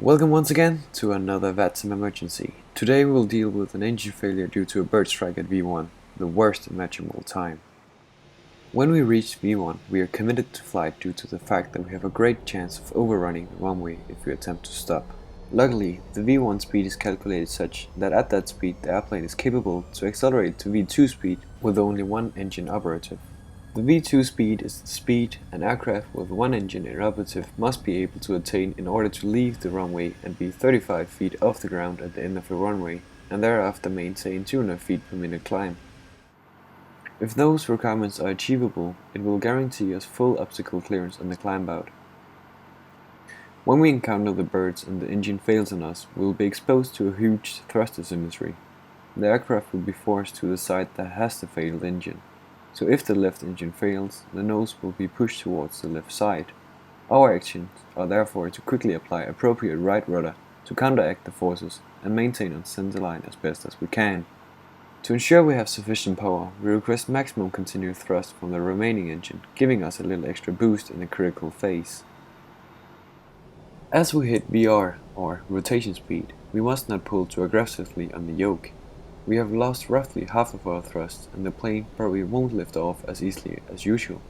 Welcome once again to another VATSIM emergency. Today we'll deal with an engine failure due to a bird strike at V1, the worst imaginable time. When we reach V1, we are committed to flight due to the fact that we have a great chance of overrunning the runway if we attempt to stop. Luckily, the V1 speed is calculated such that at that speed the airplane is capable to accelerate to V2 speed with only one engine operative. The V2 speed is the speed an aircraft with one engine inoperative must be able to attain in order to leave the runway and be 35 feet off the ground at the end of the runway, and thereafter maintain 200 feet per minute climb. If those requirements are achievable, it will guarantee us full obstacle clearance on the climb out. When we encounter the birds and the engine fails on us, we will be exposed to a huge thrust asymmetry. The aircraft will be forced to the side that has the failed engine. So if the left engine fails, the nose will be pushed towards the left side. Our actions are therefore to quickly apply appropriate right rudder to counteract the forces and maintain on center line as best as we can. To ensure we have sufficient power, we request maximum continuous thrust from the remaining engine, giving us a little extra boost in the critical phase. As we hit VR, or rotation speed, we must not pull too aggressively on the yoke. We have lost roughly half of our thrust and the plane probably won't lift off as easily as usual.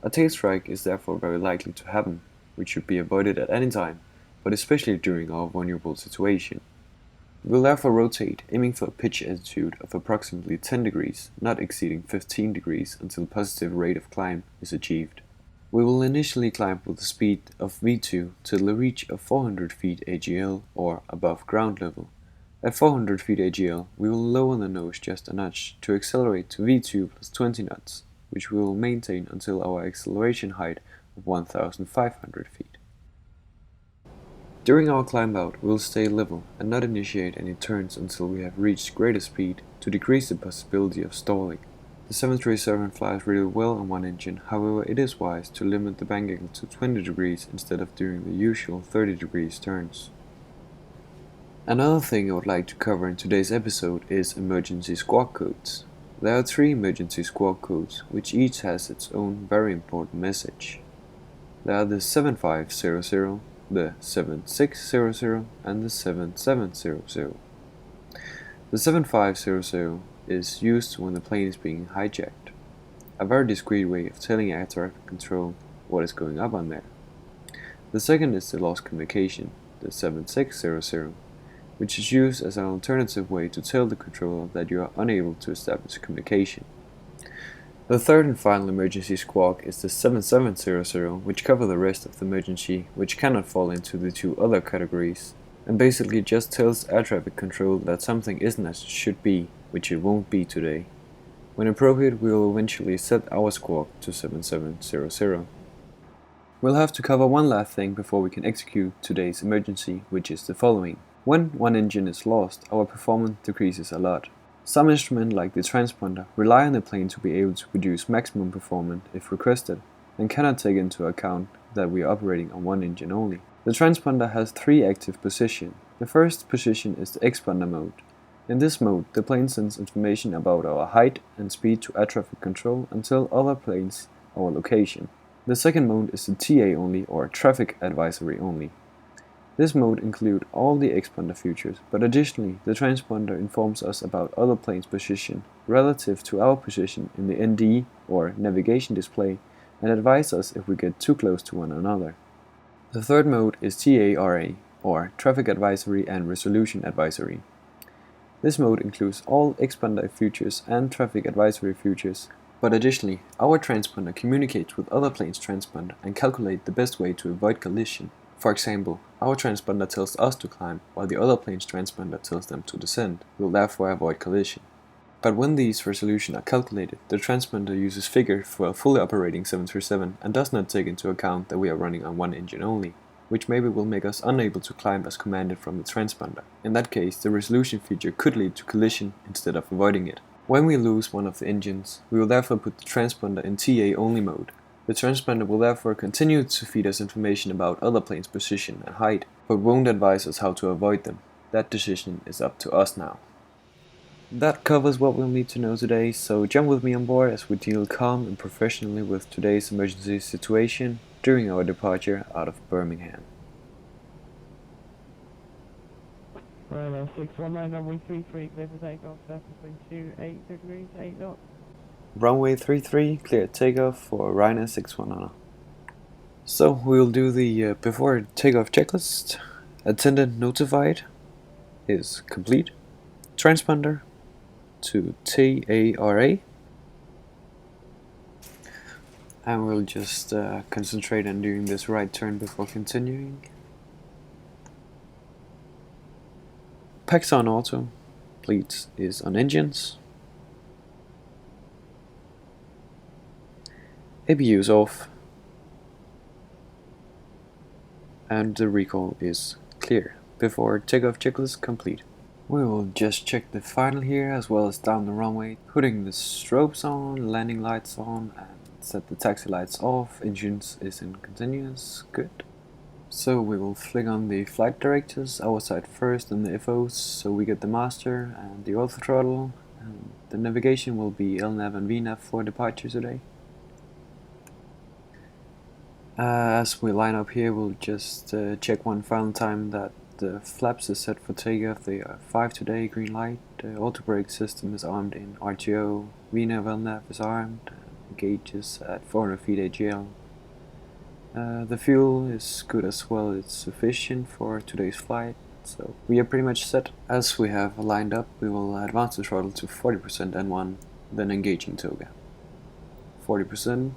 A tail strike is therefore very likely to happen, which should be avoided at any time, but especially during our vulnerable situation. We will therefore rotate, aiming for a pitch attitude of approximately 10 degrees, not exceeding 15 degrees until positive rate of climb is achieved. We will initially climb with a speed of V2 till the reach of 400 feet AGL or above ground level. At 400 feet AGL, we will lower the nose just a notch to accelerate to V2 plus 20 knots, which we will maintain until our acceleration height of 1,500 feet. During our climb out, we will stay level and not initiate any turns until we have reached greater speed to decrease the possibility of stalling. The 737 flies really well on one engine, however it is wise to limit the bank angle to 20 degrees instead of doing the usual 30 degrees turns. Another thing I would like to cover in today's episode is emergency squawk codes. There are 3 emergency squawk codes, which each has its own very important message. There are the 7500, the 7600 and the 7700. The 7500 is used when the plane is being hijacked, a very discreet way of telling air traffic control what is going up on there. The second is the lost communication, the 7600, which is used as an alternative way to tell the controller that you are unable to establish communication. The third and final emergency squawk is the 7700, which covers the rest of the emergency, which cannot fall into the 2 other categories, and basically just tells air traffic control that something isn't as it should be, which it won't be today. When appropriate, we will eventually set our squawk to 7700. We'll have to cover one last thing before we can execute today's emergency, which is the following. When one engine is lost, our performance decreases a lot. Some instruments like the transponder rely on the plane to be able to produce maximum performance if requested, and cannot take into account that we are operating on one engine only. The transponder has 3 active positions. The first position is the expander mode. In this mode, the plane sends information about our height and speed to air traffic control and tell other planes our location. The second mode is the TA only or traffic advisory only. This mode includes all the expander features, but additionally the transponder informs us about other planes' position relative to our position in the ND or navigation display and advises us if we get too close to one another. The third mode is TARA or traffic advisory and resolution advisory. This mode includes all expander features and traffic advisory features, but additionally our transponder communicates with other planes' transponder and calculates the best way to avoid collision. For example, our transponder tells us to climb, while the other plane's transponder tells them to descend. We will therefore avoid collision. But when these resolutions are calculated, the transponder uses figures for a fully operating 737 and does not take into account that we are running on one engine only, which maybe will make us unable to climb as commanded from the transponder. In that case, the resolution feature could lead to collision instead of avoiding it. When we lose one of the engines, we will therefore put the transponder in TA only mode. The transponder will therefore continue to feed us information about other planes' position and height, but won't advise us how to avoid them. That decision is up to us now. That covers what we'll need to know today, so jump with me on board as we deal calm and professionally with today's emergency situation during our departure out of Birmingham. Runway 619, runway 33, clear for takeoff, that's between 28 degrees, 8 knots. Runway 33, clear takeoff for Ryanair 61 So we'll do the before takeoff checklist. Attendant notified is complete. Transponder to TARA. And we'll just concentrate on doing this right turn before continuing. Packs on auto. Fleet is on engines. APU is off. And the recall is clear. Before takeoff checklist complete. We will just check the final here as well as down the runway, putting the strobes on, landing lights on, and set the taxi lights off. Engines is in continuous, good. So we will flick on the flight directors, our side first and the FOs, so we get the master and the auto throttle. And the navigation will be LNAV and VNAV for departure today. As we line up here, we'll just check one final time that the flaps is set for takeoff. They are 5 today, green light. Auto brake system is armed in RTO. VNAV LNAV is armed. Gauge is at 400 feet AGL. The fuel is good as well, it's sufficient for today's flight, so we are pretty much set. As we have lined up, we will advance the throttle to 40% N1, then engaging toga. 40%.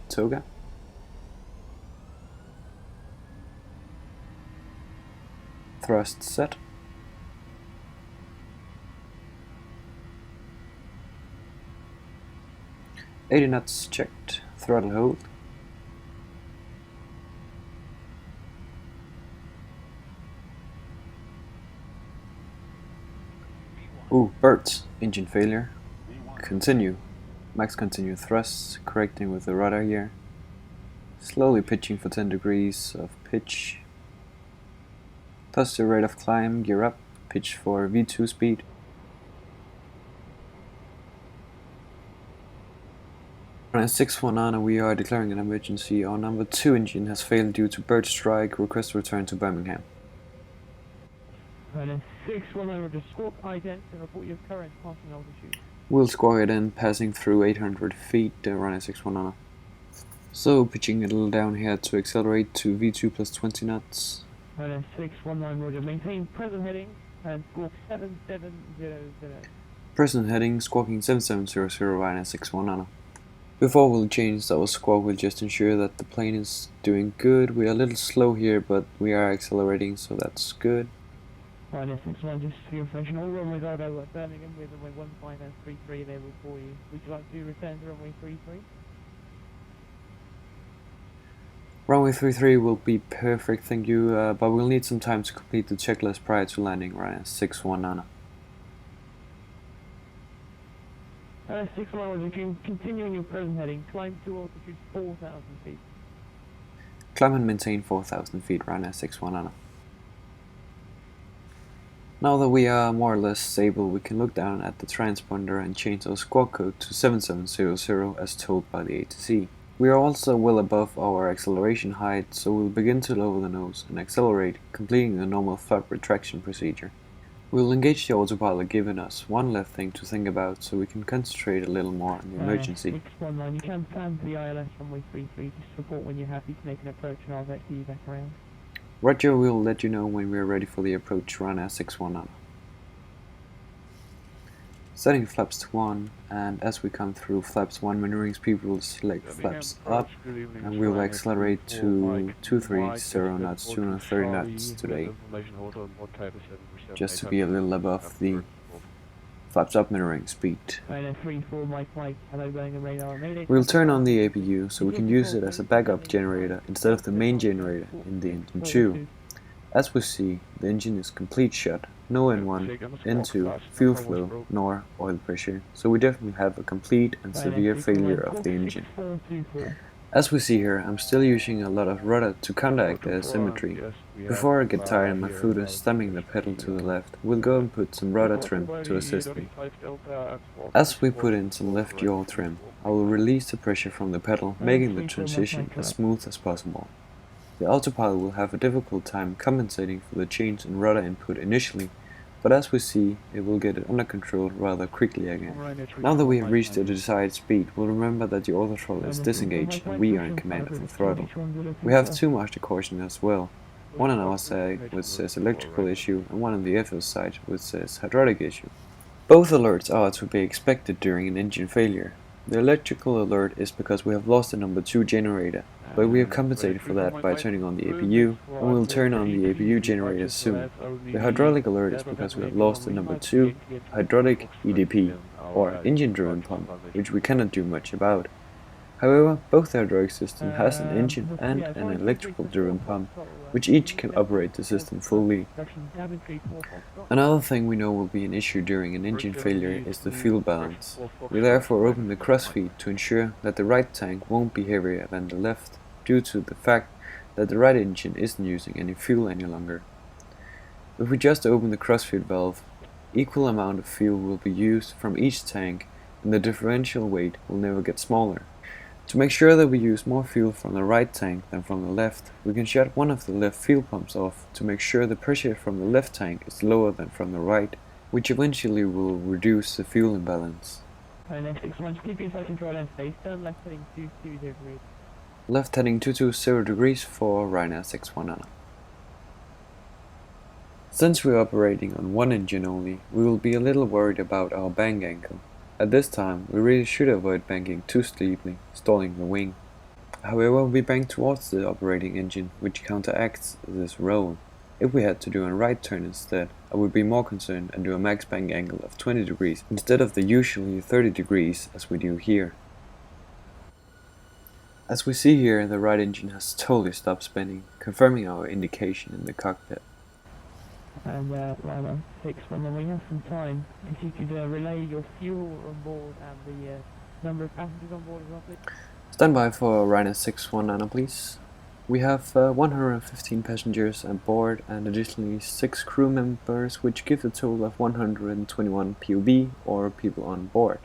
Toga. Thrust set. $80 knots checked, throttle hold. Ooh, birds, engine failure. Continue, max continue thrust, correcting with the rudder here. Slowly pitching for 10 degrees of pitch. Positive rate of climb, gear up, pitch for V2 speed. On 61 we are declaring an emergency. Our number 2 engine has failed due to bird strike. Request return to Birmingham. Runway 619, just squawk ident and report your current passing altitude. We'll squawk it in, passing through 800 feet, runway 61. So pitching a little down here to accelerate to V2 plus 20 knots. Runway 619, roger, maintain present heading and squawk 7700. Present heading, squawking 7700, runway 61. Before we'll change our squawk, we'll just ensure that the plane is doing good. We are a little slow here, but we are accelerating, so that's good. Runway 619, just for your information, all runways are available at Birmingham with runway 15 and 33 available for you. Would you like to return to runway 33? Runway 33 will be perfect, thank you, but we'll need some time to complete the checklist prior to landing, runway 61. 619, continuing your present heading, climb to altitude 4,000 feet. Climb and maintain 4,000 feet, runway 61. Now that we are more or less stable, we can look down at the transponder and change our squawk code to 7700 as told by the ATC. We are also well above our acceleration height, so we'll begin to lower the nose and accelerate, completing the normal flap retraction procedure. We'll engage the autopilot, giving us one less thing to think about, so we can concentrate a little more on the emergency. 619, you can plan for the ILS runway 33, just report when you're happy to make an approach and I'll vector you back around. Roger, we'll let you know when we're ready for the approach, runway 61. Setting flaps to 1, and as we come through flaps 1 maneuvering speed, we'll select flaps up, and we'll accelerate to 230 knots, 230 knots today, just to be a little above the flaps up maneuvering speed. We'll turn on the APU so we can use it as a backup generator instead of the main generator in the engine 2. As we see, the engine is complete shut, no N1, N2, fuel flow, nor oil pressure, so we definitely have a complete and severe failure of the engine. As we see here, I'm still using a lot of rudder to counteract the asymmetry, Before I get tired and my foot is stamping the pedal to the left, we'll go and put some rudder trim to assist me. As we put in some left yaw trim, I will release the pressure from the pedal, making the transition as smooth as possible. The autopilot will have a difficult time compensating for the change in rudder input initially, but as we see, it will get it under control rather quickly again. Now that we have reached the desired speed, we'll remember that the auto throttle is disengaged and we are in command of the throttle. We have two master cautions as well, one on our side which says electrical issue and one on the other side which says hydraulic issue. Both alerts are to be expected during an engine failure. The electrical alert is because we have lost the number 2 generator, but we have compensated for that by turning on the APU, and we will turn on the APU generator soon. The hydraulic alert is because we have lost the number 2 hydraulic EDP, or engine driven pump, which we cannot do much about. However, both the hydraulic system has an engine and an electrical driven pump, which each can operate the system fully. Another thing we know will be an issue during an engine failure is the fuel balance. We therefore open the crossfeed to ensure that the right tank won't be heavier than the left, due to the fact that the right engine isn't using any fuel any longer. If we just open the crossfeed valve, equal amount of fuel will be used from each tank and the differential weight will never get smaller. To make sure that we use more fuel from the right tank than from the left, we can shut one of the left fuel pumps off to make sure the pressure from the left tank is lower than from the right, which eventually will reduce the fuel imbalance. Next 61, keep your control and face, turn left heading 220 degrees. Left heading 220 degrees for Ryanair 619. Since we are operating on one engine only, we will be a little worried about our bank angle. At this time, we really should avoid banking too steeply, stalling the wing. However, we bank towards the operating engine, which counteracts this roll. If we had to do a right turn instead, I would be more concerned and do a max bank angle of 20 degrees instead of the usually 30 degrees as we do here. As we see here, the right engine has totally stopped spinning, confirming our indication in the cockpit. And Ryanair 619, we have some time. If you could relay your fuel on board and the number of passengers on board as well, please. Stand by for Ryanair 619, please. We have 115 passengers on board and additionally 6 crew members, which gives a total of 121 POB, or people on board.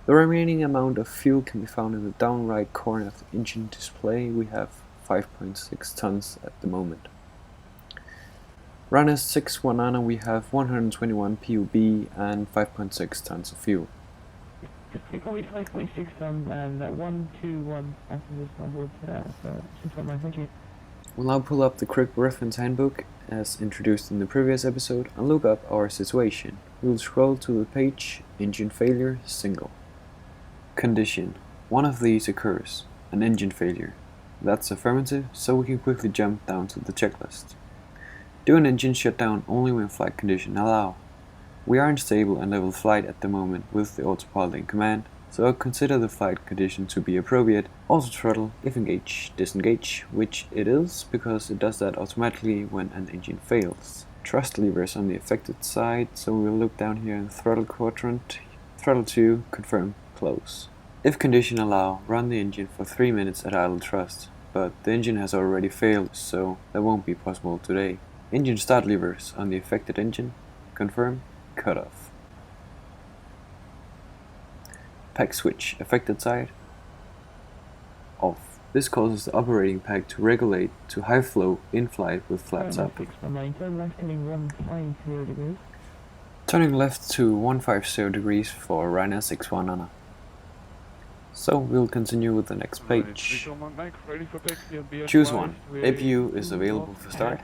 The remaining amount of fuel can be found in the down right corner of the engine display. We have 5.6 tons at the moment. Ryanair 619, we have 121 POB and 5.6 tons of fuel. It's only 5.6 tons and 121 passengers on board. Thank you. We'll now pull up the quick reference handbook as introduced in the previous episode and look up our situation. We'll scroll to the page Engine Failure Single. Condition. One of these occurs, an engine failure. That's affirmative, so we can quickly jump down to the checklist. Do an engine shutdown only when flight conditions allow. We are in stable and level flight at the moment with the autopilot in command, so I consider the flight condition to be appropriate. Auto throttle if engaged, disengage, which it is because it does that automatically when an engine fails. Thrust levers on the affected side, so we'll look down here in the throttle quadrant. Throttle 2, confirm, close. If conditions allow, run the engine for 3 minutes at idle thrust, but the engine has already failed, so that won't be possible today. Engine start levers on the affected engine, confirm, cut off. Pack switch, affected side, off. This causes the operating pack to regulate to high flow in flight with flaps up. Turning left to 150 degrees for Ryanair 619. So we'll continue with the next page. Choose one. APU is available for start.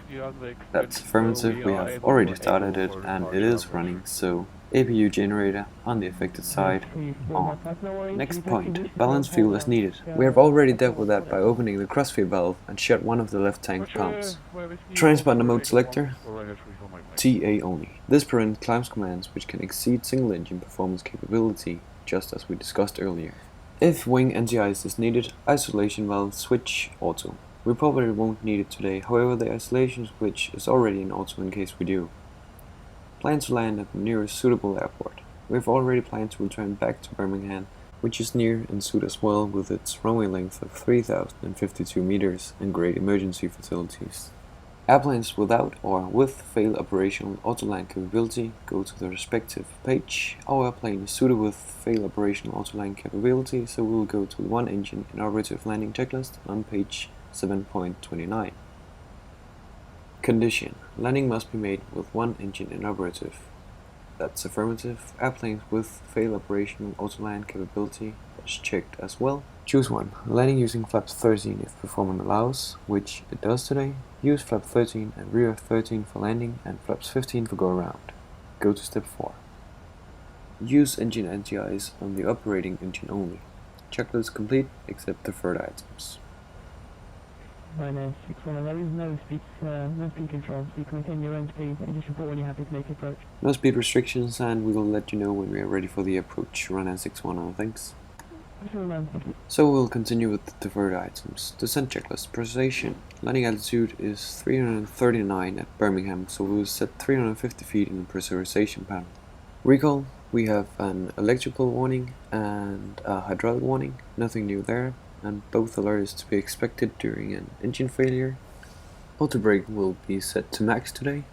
That's affirmative, we have already started it and it is running, so APU generator on the affected side on. Next point, balance fuel as needed. We have already dealt with that by opening the crossfeed valve and shut one of the left tank pumps. Transponder mode selector, TA only. This prevents climb commands which can exceed single engine performance capability, just as we discussed earlier. If wing anti-ice is needed, isolation valve switch auto. We probably won't need it today, however the isolation switch is already in auto in case we do. Plan to land at the nearest suitable airport. We have already planned to return back to Birmingham, which is near and suit as well with its runway length of 3,052 meters and great emergency facilities. Airplanes without or with fail operational autoland capability go to the respective page. Our airplane is suited with fail operational autoland capability, so we will go to the one engine in operative landing checklist on page 7.29. Condition: landing must be made with one engine in operative. That's affirmative. Airplanes with fail operational autoland capability is checked as well. Choose one. Landing using flaps 13 if performance allows, which it does today. Use flap 13 and rear 13 for landing and flaps 15 for go around. Go to step 4. Use engine anti-ice on the operating engine only. Checklist complete except deferred items. Ryanair 61, there is no speed control, so you can maintain your own speed and just report when you're happy to make approach. No speed restrictions, and we will let you know when we are ready for the approach. Ryanair 61, thanks. So we'll continue with the deferred items. Descent checklist. Pressurization. Landing altitude is 339 at Birmingham, so we'll set 350 feet in the pressurization panel. Recall. We have an electrical warning and a hydraulic warning. Nothing new there, and both alerts to be expected during an engine failure. Auto brake will be set to max today.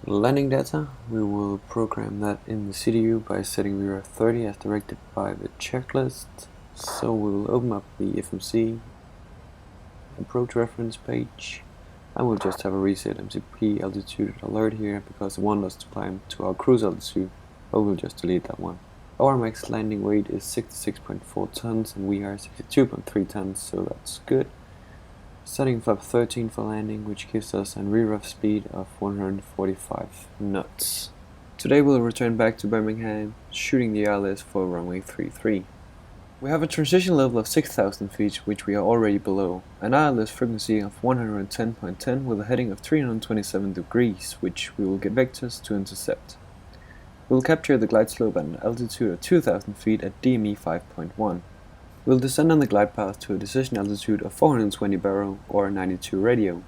Landing data, we will program that in the CDU by setting VRF 30 as directed by the checklist. So we will open up the FMC approach reference page, and we'll just have a reset MCP altitude alert here because it wants us to climb to our cruise altitude, but we'll just delete that one. Our max landing weight is 66.4 tons and we are 62.3 tons, so that's good. Setting flap 13 for landing, which gives us a rerough speed of 145 knots. Today we'll return back to Birmingham, shooting the ILS for runway 33. We have a transition level of 6,000 feet, which we are already below, an ILS frequency of 110.10 with a heading of 327 degrees, which we will get vectors to intercept. We'll capture the glide slope at an altitude of 2,000 feet at DME 5.1. We'll descend on the glide path to a decision altitude of 420 baro or 92 radio.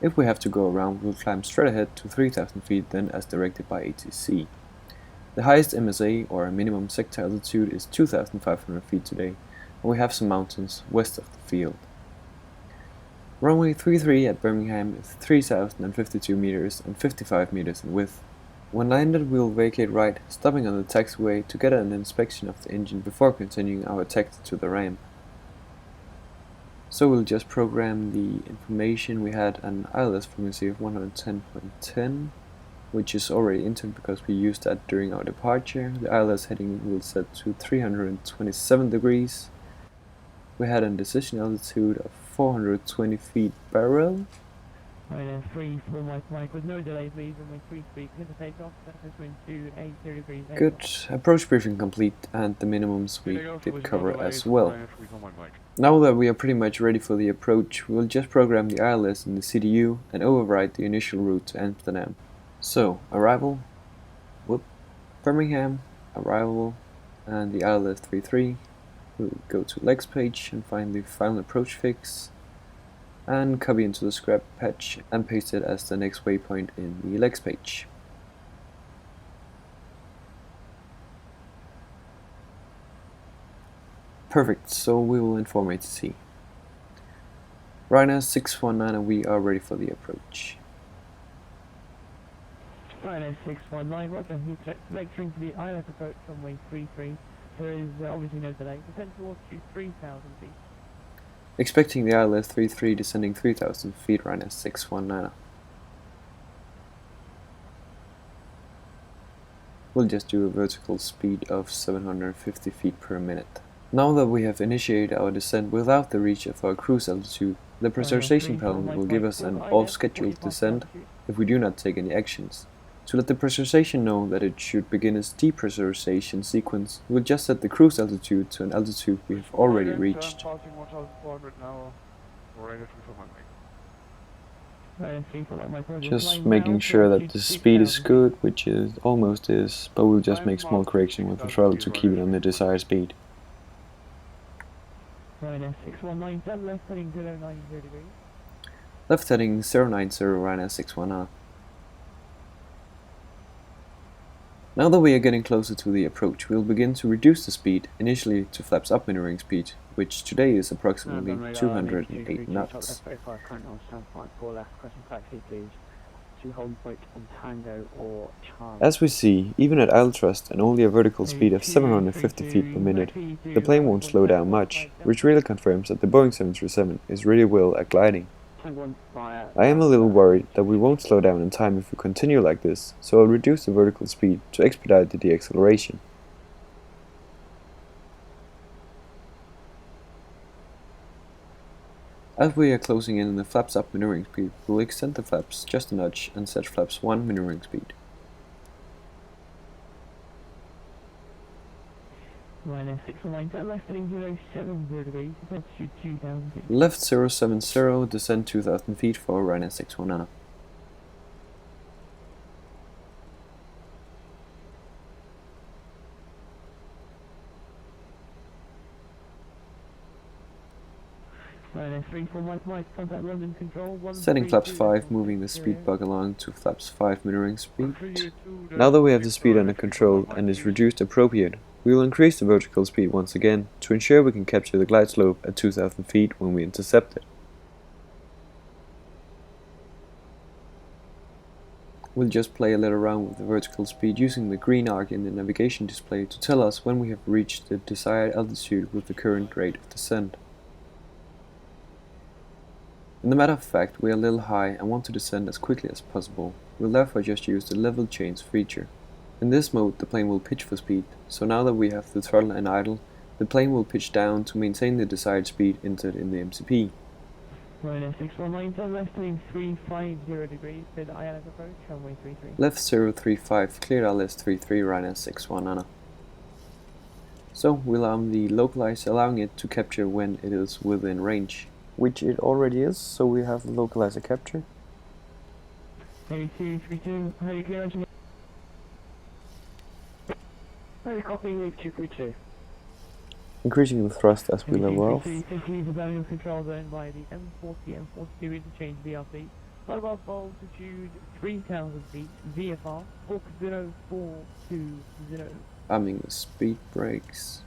If we have to go around, we'll climb straight ahead to 3,000 feet then as directed by ATC. The highest MSA or minimum sector altitude is 2,500 feet today, and we have some mountains west of the field. Runway 33 at Birmingham is 3,052 meters and 55 meters in width. When landed, we will vacate right, stopping on the taxiway to get an inspection of the engine before continuing our taxi to the ramp. So we'll just program the information. We had an ILS frequency of 110.10, which is already entered because we used that during our departure. The ILS heading will set to 327 degrees. We had a decision altitude of 420 feet baro. Ryanair 3 for Mike with no delay, please, runway 33, clear to takeoff, that's wind 280 degrees. Good. Approach briefing complete, and the minimums we did cover as well. Now that we are pretty much ready for the approach, we'll just program the ILS in the CDU and override the initial route to Amsterdam. So, arrival, Birmingham, arrival, and the ILS 33. We'll go to legs page and find the final approach fix, and copy into the scrap patch and paste it as the next waypoint in the legs page. Perfect, so we will inform ATC. Ryanair 619 and we are ready for the approach. Ryanair 619, roger, vectoring to the ILS approach runway 33. There is obviously no delay. Descend towards 3,000 feet. Expecting the ILS 33 descending 3,000 feet, Ryanair 619. We'll just do a vertical speed of 750 feet per minute. Now that we have initiated our descent without the reach of our cruise altitude, the pressurization panel will give us an off-scheduled descent if we do not take any actions. To let the pressurization know that it should begin its depressurization sequence, we'll just set the cruise altitude to an altitude we have already reached. Just making sure that the speed is good, which it almost is, but we'll just make small correction with the throttle to keep it on the desired speed. Ryanair 619, left heading 090 degrees. Left heading 090, Ryanair 619. Now that we are getting closer to the approach, we will begin to reduce the speed, initially to flaps up maneuvering speed, which today is approximately 208 knots. As we see, even at idle thrust and only a vertical speed of 750 feet per minute, the plane won't slow down much, which really confirms that the Boeing 737 is really well at gliding. I am a little worried that we won't slow down in time if we continue like this, so I'll reduce the vertical speed to expedite the deacceleration. As we are closing in on the flaps up maneuvering speed, we'll extend the flaps just a notch and set flaps 1 maneuvering speed. Minus 619, left heading 07 degrees, altitude 2000 feet. Left 070, descend 2000 feet for Ryanair 619. Minus 34 miles, contact London Control. Setting flaps 5, moving the speed bug along to flaps 5 maneuvering speed. Now that we have the speed under control and is reduced appropriate, we will increase the vertical speed once again to ensure we can capture the glide slope at 2000 feet when we intercept it. We'll just play a little around with the vertical speed using the green arc in the navigation display to tell us when we have reached the desired altitude with the current rate of descent. In the matter of fact, we are a little high and want to descend as quickly as possible. We'll therefore just use the level change feature. In this mode, the plane will pitch for speed, so now that we have the throttle and idle, the plane will pitch down to maintain the desired speed entered in the MCP. Minus 619, left heading 350 degrees, with ILS approach, runway 33. Left 035, cleared ILS 33, Ryanair 619. So we'll arm the localize, allowing it to capture when it is within range, which it already is, so we have the localizer capture. 3232, how do you clear engine? Copy, leave 232. Increasing the thrust as we level off. Leave the Birmingham control zone by the M40, M42 interchange VRP. Mobile altitude 3000 feet, VFR 40420. Arming the speed brakes.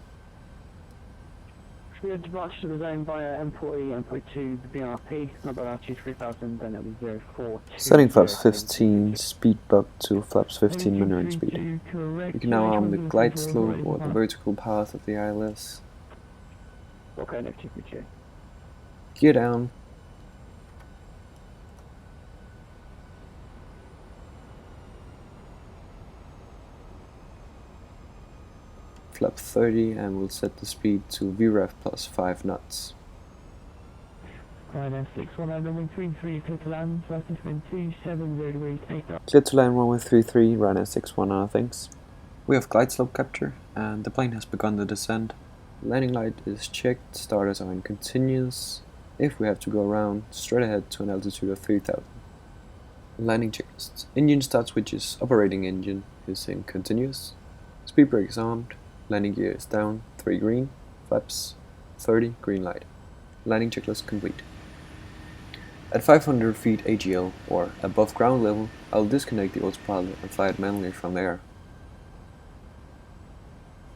We had departure to the zone via M40, M42, the VRP, mobile altitude 3000, then it was 04. Setting flaps 15, speed bug to flaps 15 maneuvering speed. We can now arm the glide slope or the vertical path of the ILS. Okay, next 232. Gear down. Flap 30 and we'll set the speed to VREF plus 5 knots. Ryanair 619, runway 33, clear to land, thrust is wind 270 degrees, takeoff. Clear to land runway 33, Ryanair 619, thanks. We have glide slope capture and the plane has begun the descent. Landing light is checked, starters are in continuous. If we have to go around, straight ahead to an altitude of 3000. Landing checklists. Engine start switches, operating engine is in continuous. Speed brake is armed. Landing gear is down, 3 green, flaps 30, green light. Landing checklist complete. At 500 feet AGL, or above ground level, I'll disconnect the autopilot and fly it manually from there.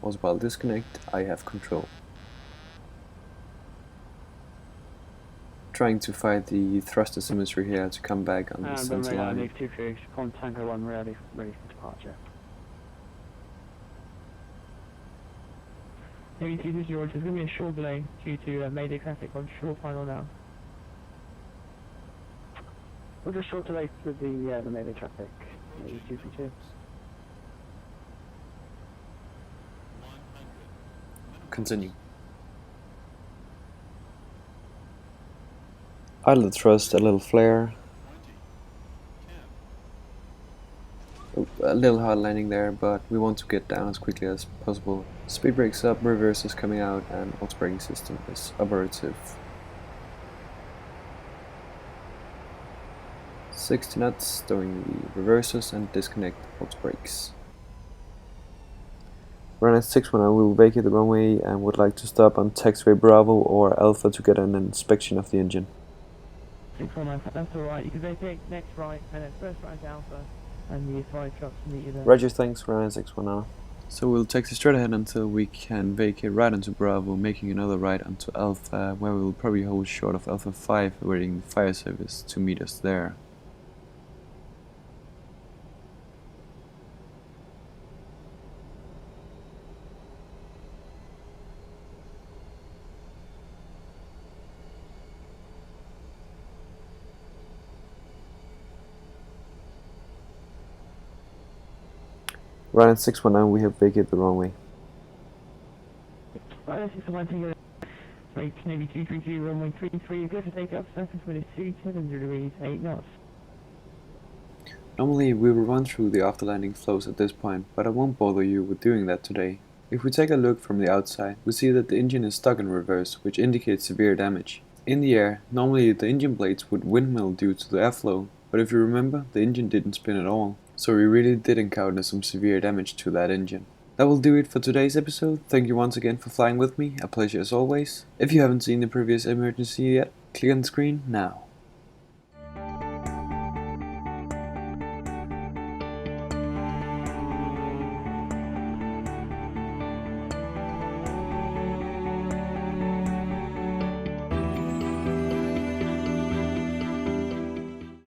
Also while disconnect, I have control. Trying to fight the thrust asymmetry here to come back on the center line. Tango 1 ready for departure. Maybe this is George, there's going to be a short delay due to Mayday traffic on short final now. We'll just short delay with the Mayday traffic. Maybe 232. Continue. Idle thrust, a little flare. A little hard landing there, but we want to get down as quickly as possible. Speed brakes up, reverse is coming out, and auto braking system is operative. 60 knots, stowing the reversers and disconnect auto brakes. Ryanair 619 will vacate the runway and would like to stop on taxiway Bravo or Alpha to get an inspection of the engine. 619, that's alright, you can vacate next right and then first right Alpha. and the fire trucks to meet you there. Roger, thanks, Ryan 610. So we'll taxi straight ahead until we can vacate right onto Bravo, making another right onto Alpha, where we will probably hold short of Alpha 5, awaiting the fire service to meet us there. Ryan 619, we have vacated the runway. Right, this is the one thing right, Navy 233, runway 33, good for takeoff, surface with a 37 degrees, 8 knots. Normally we will run through the after landing flows at this point, but I won't bother you with doing that today. If we take a look from the outside, we see that the engine is stuck in reverse, which indicates severe damage. In the air, normally the engine blades would windmill due to the airflow, but if you remember, the engine didn't spin at all, so we really did encounter some severe damage to that engine. That will do it for today's episode. Thank you once again for flying with me, a pleasure as always. If you haven't seen the previous emergency yet, click on the screen now.